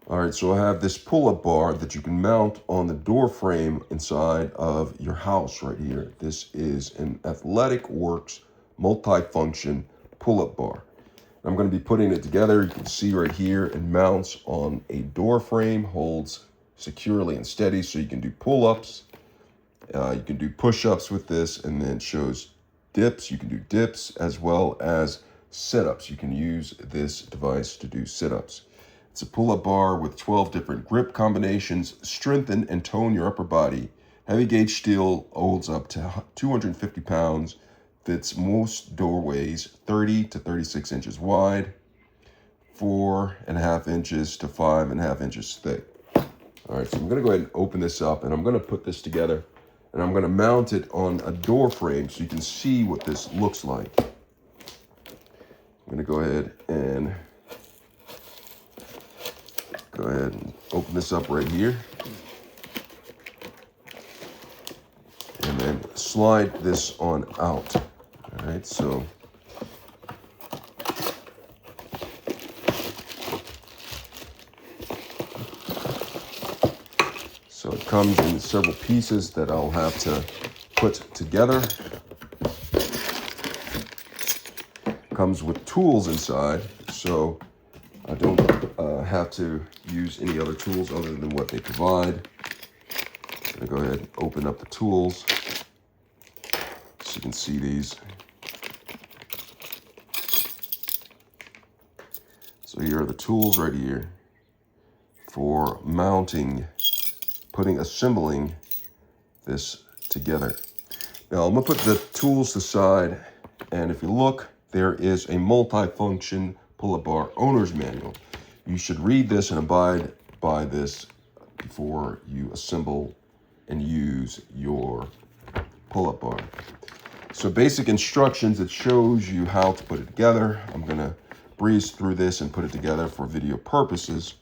All right, so I have this pull-up bar that you can mount on the door frame inside of your house right here. This is an Athletic Works multi-function pull-up bar. I'm going to be putting it together. You can see right here it mounts on a door frame, holds securely and steady, so you can do pull-ups. You can do push-ups with this, and then it shows dips. You can do dips as well as sit-ups. You can use this device to do sit-ups. It's a pull-up bar with 12 different grip combinations. Strengthen and tone your upper body. Heavy gauge steel holds up to 250 pounds. Fits most doorways, 30 to 36 inches wide, 4.5 inches to 5.5 inches thick. All right, so I'm gonna go ahead and open this up, and I'm gonna put this together, and I'm gonna mount it on a door frame so you can see what this looks like. I'm gonna go ahead and open this up right here. And then slide this on out. All right, so it comes in several pieces that I'll have to put together. Comes with tools inside, so I don't have to use any other tools other than what they provide. I'm gonna go ahead and open up the tools so you can see these. So here are the tools right here for mounting, assembling this together. Now I'm gonna put the tools aside, and if you look, there is a multi-function pull-up bar owner's manual. You should read this and abide by this before you assemble and use your pull-up bar. So basic instructions, it shows you how to put it together. I'm gonna breeze through this and put it together for video purposes.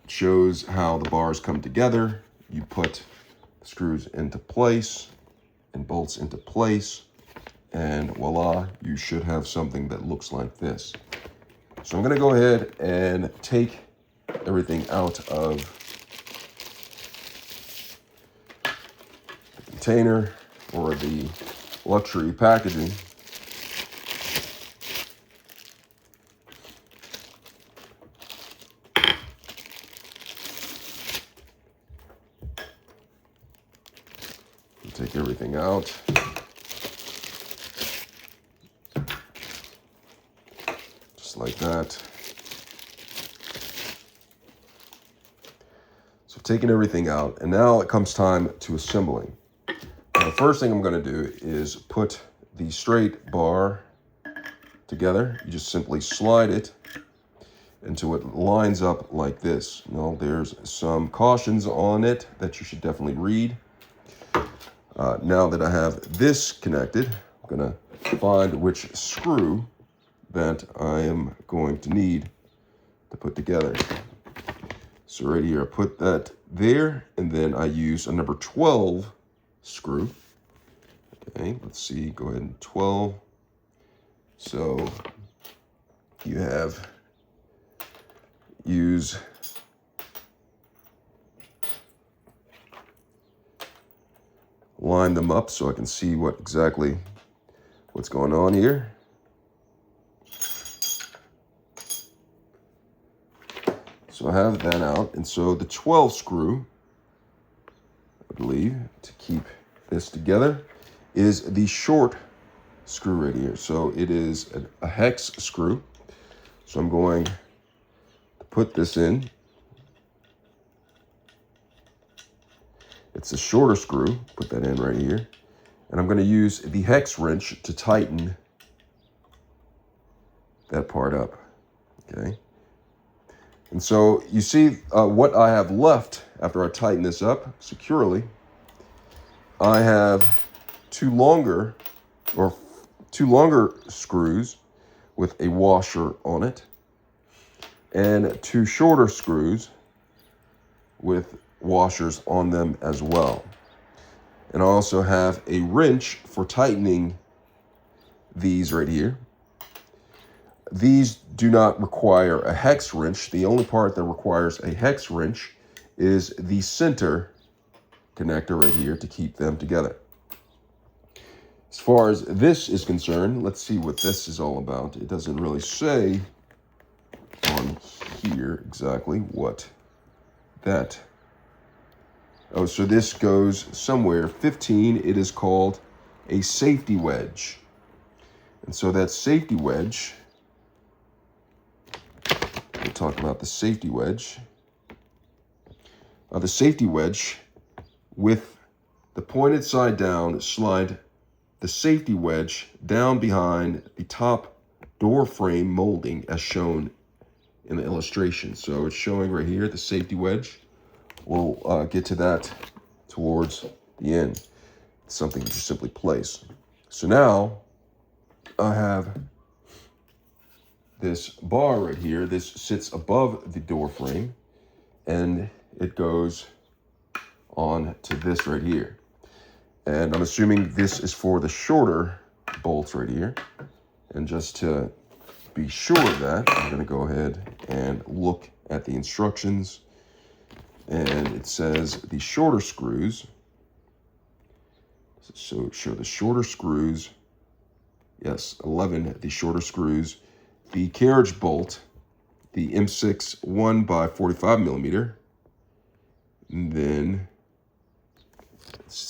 It shows how the bars come together. You put the screws into place and bolts into place, and voila, you should have something that looks like this. So I'm gonna go ahead and take everything out of the container or the luxury packaging. Take everything out. Just like that. So taking everything out, and now it comes time to assembling. Now, the first thing I'm going to do is put the straight bar together. You just simply slide it until it lines up like this. Now there's some cautions on it that you should definitely read. Now that I have this connected, I'm going to find which screw that I am going to need to put together. So right here, I put that there, and then I use a number 12 screw. Okay, let's see, go ahead and 12. So you line them up so I can see exactly what's going on here. So I have that out, and so the 12 screw, I believe, to keep this together, is the short screw right here. So it is a hex screw. So I'm going to put this in. It's a shorter screw, put that in right here. And I'm going to use the hex wrench to tighten that part up, okay? And so you see what I have left after I tighten this up securely. I have two longer screws with a washer on it, and two shorter screws with washers on them as well. And I also have a wrench for tightening these right here. These do not require a hex wrench. The only part that requires a hex wrench is the center connector right here to keep them together. As far as this is concerned, let's see what this is all about. It doesn't really say on here exactly what that. Oh, so this goes somewhere. 15, it is called a safety wedge. And so that safety wedge, we'll talk about the safety wedge. The safety wedge, with the pointed side down, slide the safety wedge down behind the top door frame molding as shown in the illustration. So it's showing right here the safety wedge. We'll get to that towards the end. It's something that you simply place. So now I have this bar right here. This sits above the door frame and it goes on to this right here. And I'm assuming this is for the shorter bolts right here. And just to be sure of that, I'm going to go ahead and look at the instructions. And it says the shorter screws. So show the shorter screws. Yes, 11, the shorter screws. The carriage bolt, the M6 1 by 45 millimeter. And then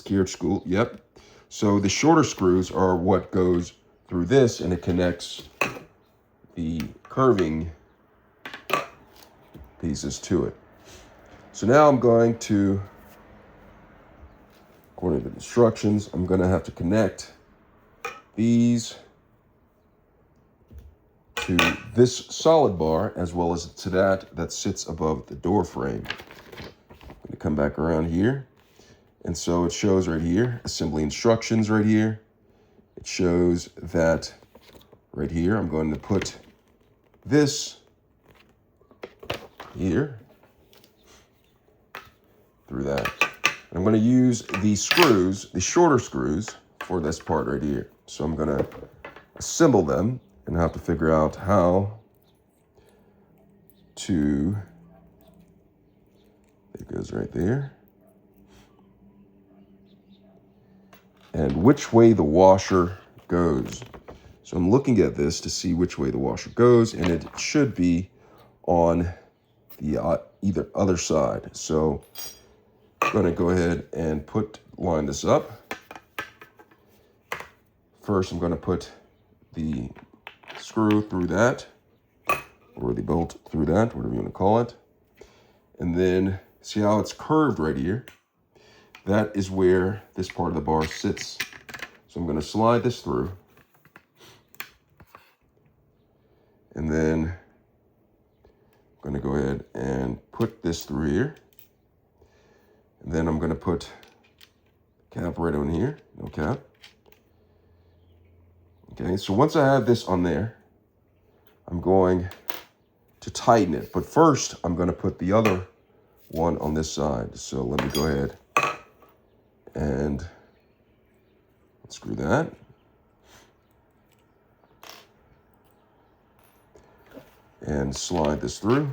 carriage screw, yep. So the shorter screws are what goes through this and it connects the curving pieces to it. So now I'm going to, according to the instructions, I'm going to have to connect these to this solid bar as well as to that sits above the door frame. I'm going to come back around here. And so it shows right here, assembly instructions right here. It shows that right here, I'm going to put this here through that. And I'm going to use the screws, the shorter screws for this part right here. So I'm going to assemble them and have to figure out how to, it goes right there. And which way the washer goes. So I'm looking at this to see which way the washer goes, and it should be on the either other side. So I'm going to go ahead and line this up. First, I'm going to put the screw through that, or the bolt through that, whatever you want to call it. And then see how it's curved right here? That is where this part of the bar sits. So I'm going to slide this through. And then I'm going to go ahead and put this through here. And then I'm going to put cap right on here, no cap. Okay, so once I have this on there, I'm going to tighten it. But first, I'm going to put the other one on this side. So let me go ahead and screw that. And slide this through.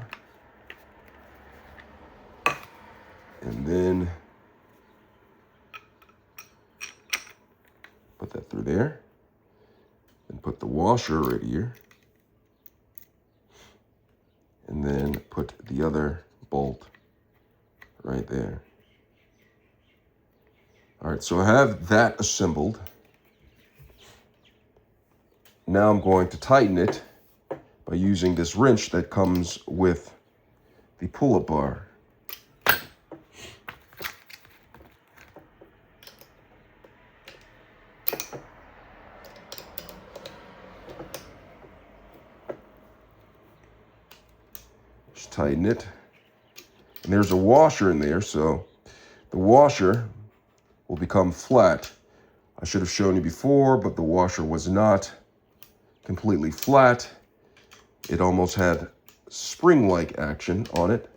And then put that through there. And put the washer right here. And then put the other bolt right there. All right, so I have that assembled. Now I'm going to tighten it by using this wrench that comes with the pull-up bar. Just tighten it. And there's a washer in there, so the washer will become flat. I should have shown you before, but the washer was not completely flat. It almost had spring-like action on it,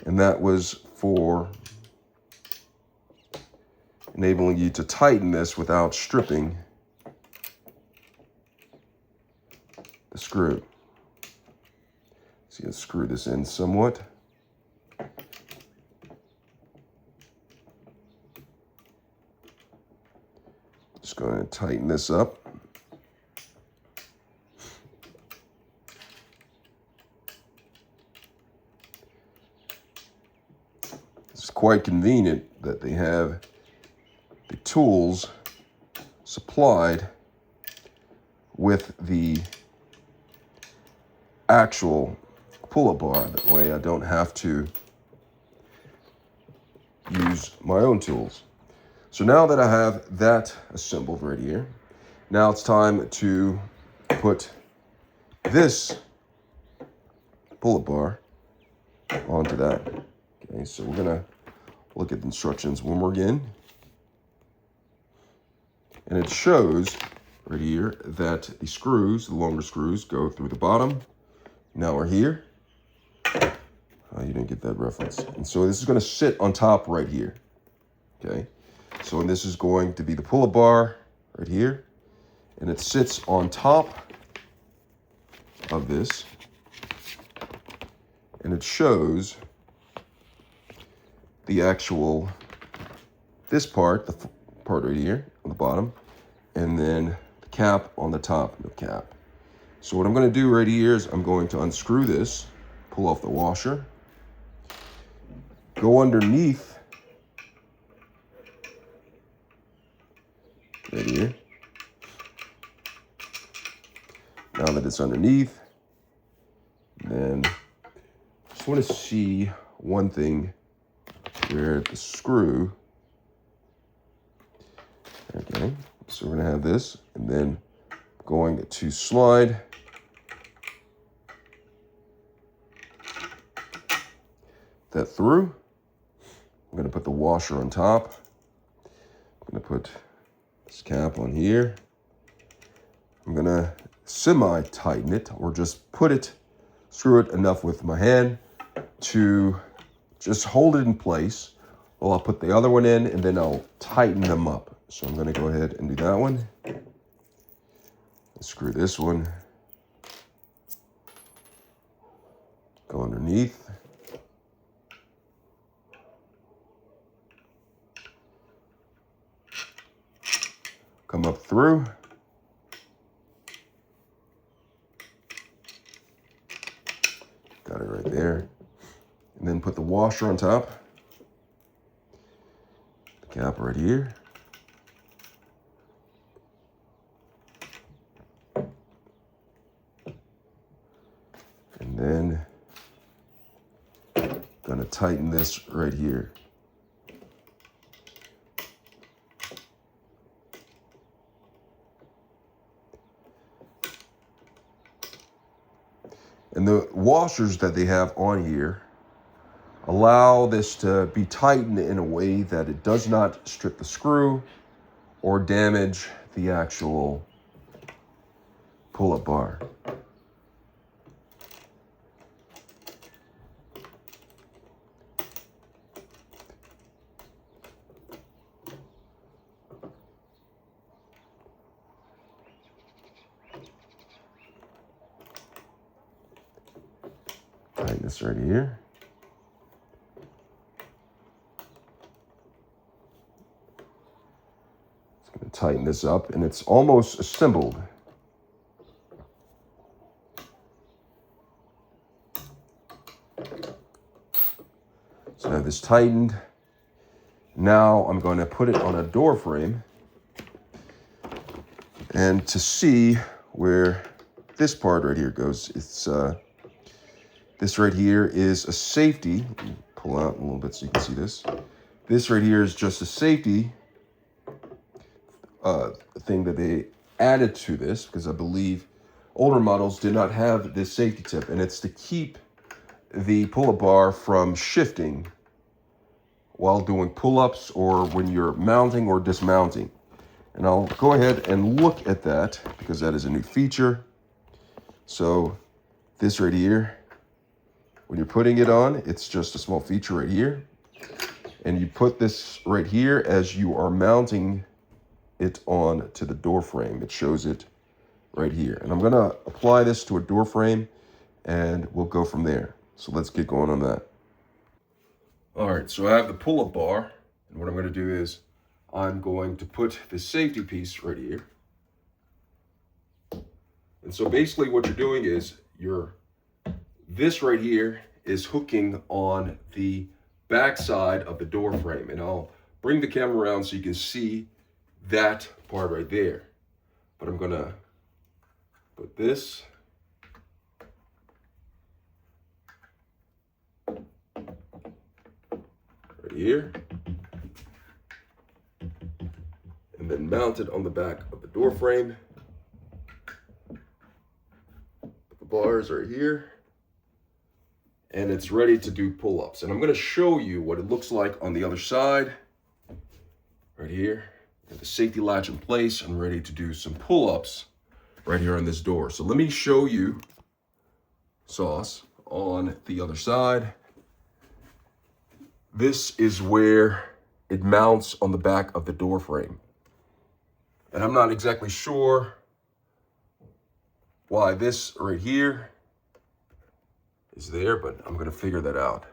and that was for enabling you to tighten this without stripping the screw. So you screw this in somewhat. Just going to tighten this up. It's quite convenient that they have the tools supplied with the actual pull-up bar. That way I don't have to use my own tools. So now that I have that assembled right here, now it's time to put this pull-up bar onto that. Okay, so we're gonna look at the instructions one more again. And it shows right here that the screws, the longer screws, go through the bottom. Now we're here. Oh, you didn't get that reference. And so this is gonna sit on top right here, okay? So and this is going to be the pull-up bar right here. And it sits on top of this. And it shows the actual, this part, the part right here on the bottom, and then the cap on the top of the cap. So what I'm going to do right here is I'm going to unscrew this, pull off the washer, go underneath right here. Now that it's underneath, then I just want to see one thing where the screw, okay, so we're going to have this, and then going to slide that through. I'm going to put the washer on top. I'm going to put this cap on here. I'm going to semi-tighten it, or just put it, screw it enough with my hand to just hold it in place. Well, I'll put the other one in, and then I'll tighten them up. So I'm going to go ahead and do that one. Screw this one. Go underneath. Come up through. Got it right there. And then put the washer on top. The cap right here. And then gonna tighten this right here. And the washers that they have on here allow this to be tightened in a way that it does not strip the screw or damage the actual pull-up bar. Tighten this right here. It's going to tighten this up, and it's almost assembled. So I have this tightened. Now I'm going to put it on a door frame, and to see where this part right here goes, it's this right here is a safety. Pull out a little bit so you can see this. This right here is just a safety thing that they added to this, because I believe older models did not have this safety tip, and it's to keep the pull-up bar from shifting while doing pull-ups or when you're mounting or dismounting. And I'll go ahead and look at that, because that is a new feature. So this right here, when you're putting it on, it's just a small feature right here. And you put this right here as you are mounting it on to the door frame. It shows it right here. And I'm gonna apply this to a door frame and we'll go from there. So let's get going on that. All right, so I have the pull-up bar, and what I'm gonna do is I'm going to put the safety piece right here. And so basically what you're doing is this right here is hooking on the back side of the door frame. And I'll bring the camera around so you can see that part right there. But I'm gonna put this right here and then mount it on the back of the door frame. Put the bars right here. And it's ready to do pull-ups. And I'm gonna show you what it looks like on the other side. Right here, got the safety latch in place. I'm ready to do some pull-ups right here on this door. So let me show you Sauce on the other side. This is where it mounts on the back of the door frame. And I'm not exactly sure why this right here is there, but I'm gonna figure that out.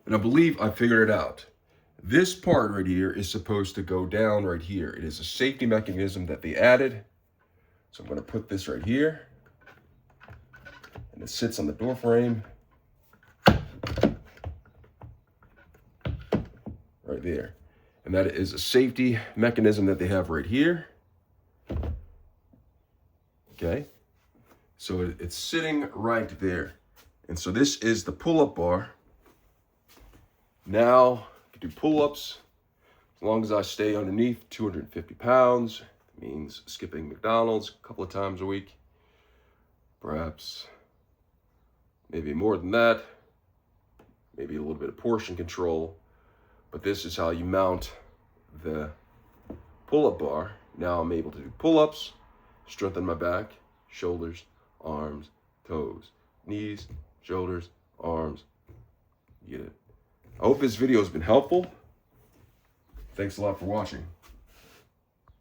And I believe I figured it out. This part right here is supposed to go down right here. It is a safety mechanism that they added. So I'm gonna put this right here, and it sits on the door frame. Right there. And that is a safety mechanism that they have right here. Okay. So it's sitting right there. And so this is the pull-up bar. Now, I can do pull-ups as long as I stay underneath 250 pounds. It means skipping McDonald's a couple of times a week. Perhaps maybe more than that. Maybe a little bit of portion control. But this is how you mount the pull-up bar. Now I'm able to do pull-ups, strengthen my back, shoulders, arms, toes, knees, shoulders, arms. You get it. I hope this video has been helpful. Thanks a lot for watching.